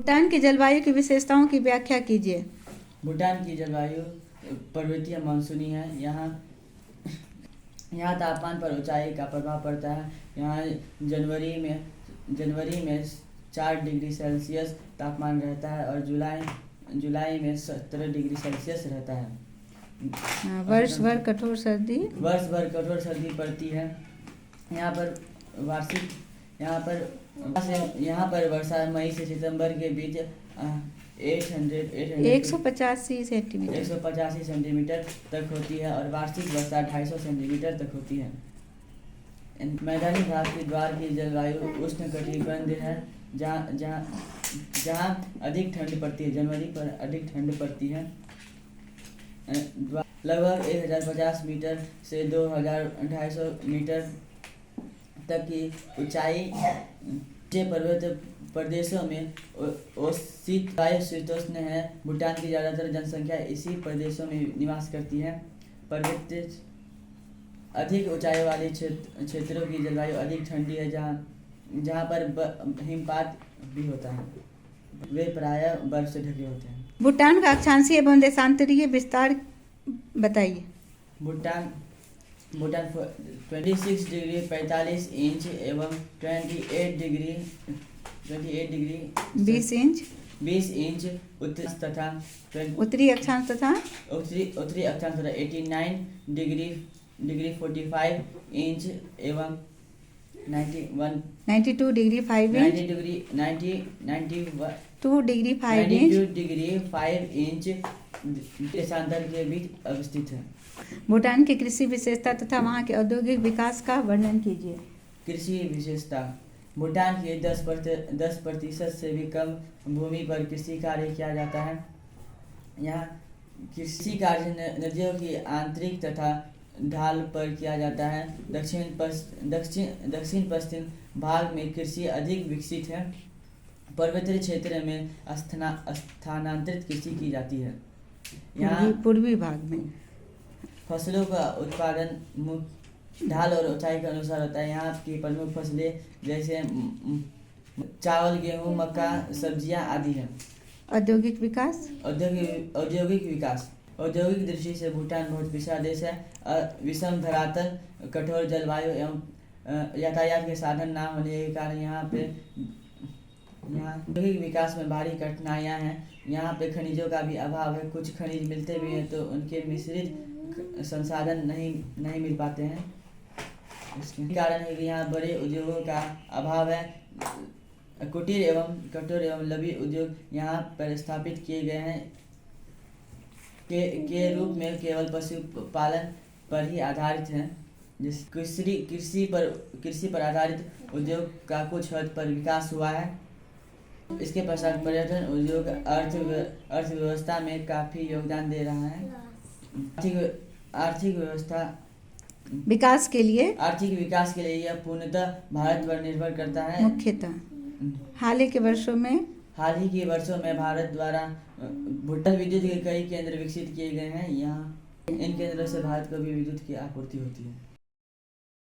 भूटान की जलवायु की विशेषताओं की व्याख्या कीजिए। भूटान की जलवायु पर्वतीय मानसूनी है। यहाँ तापमान पर ऊंचाई का प्रभाव पड़ता है। यहाँ जनवरी में 4 डिग्री सेल्सियस तापमान रहता है और जुलाई में 17 डिग्री सेल्सियस रहता है। वर्ष भर कठोर सर्दी पड़ती है। यहाँ पर वर्षा मई से सितंबर के बीच 185 सेंटीमीटर तक होती है और वार्षिक वर्षा 250 सेंटीमीटर तक होती है। मैदानी घास की द्वार की जलवायु उष्णकटिबंधीय है, जहाँ अधिक ठंड पड़ती है। जनवरी पर अधिक ठंड पड़ती है। लगभग 1050 मीटर से 2250 मीटर तक की ऊंचाई के पर्वत प्रदेशों में शीतोष्ण है। भूटान की ज़्यादातर जनसंख्या इसी प्रदेशों में निवास करती है। पर्वत अधिक ऊंचाई वाले क्षेत्रों की जलवायु अधिक ठंडी है, जहाँ पर हिमपात भी होता है। वे प्रायः बर्फ से ढके होते हैं। भूटान का अक्षांशीय एवं देशांतरीय विस्तार बताइए। भूटान 26 डिग्री 45 इंच एवं 28 डिग्री 20 इंच उत्तरी अक्षांश तथा 89 डिग्री 45 इंच एवं 92 डिग्री 5 इंच देशांतर के बीच अवस्थित है। भूटान की कृषि विशेषता तथा वहाँ के औद्योगिक विकास का वर्णन कीजिए। कृषि विशेषता। भूटान के 10% से भी कम भूमि पर कृषि कार्य किया जाता है। यहाँ कृषि कार्य नदियों की आंतरिक तथा ढाल पर किया जाता है। दक्षिण पश्चिम भाग में कृषि अधिक विकसित है। पर्वतीय क्षेत्र में स्थानांतरित कृषि की जाती है। यहाँ पूर्वी भाग में फसलों का उत्पादन ढाल और ऊंचाई के अनुसार होता है। यहाँ की प्रमुख फसलें जैसे चावल, गेहूँ, मक्का, सब्जियाँ आदि हैं। औद्योगिक विकास। औद्योगिक दृष्टि से भूटान बहुत पिछड़ा देश है। विषम धरातल, कठोर जलवायु एवं यातायात के साधन ना होने के कारण यहाँ औद्योगिक विकास में भारी कठिनाइयाँ हैं। यहाँ पे खनिजों का भी अभाव है। कुछ खनिज मिलते भी हैं तो उनके मिश्रित संसाधन नहीं मिल पाते हैं। इसके कारण है कि यहाँ बड़े उद्योगों का अभाव है। कुटीर एवं कठोर एवं लघु उद्योग यहाँ पर स्थापित किए गए हैं के रूप में केवल पशुपालन पर ही आधारित हैं। जिस कृषि पर आधारित उद्योग का कुछ हद पर विकास हुआ है। इसके पश्चात पर्यटन उद्योग अर्थव्यवस्था में काफ़ी योगदान दे रहा है। आर्थिक विकास के लिए यह पूर्णतः भारत पर निर्भर करता है। मुख्यतः हाल ही के वर्षों में भारत द्वारा भूटान विद्युत के कई केंद्र विकसित किए गए हैं। यहाँ इन केंद्रों से भारत को भी विद्युत की आपूर्ति होती है।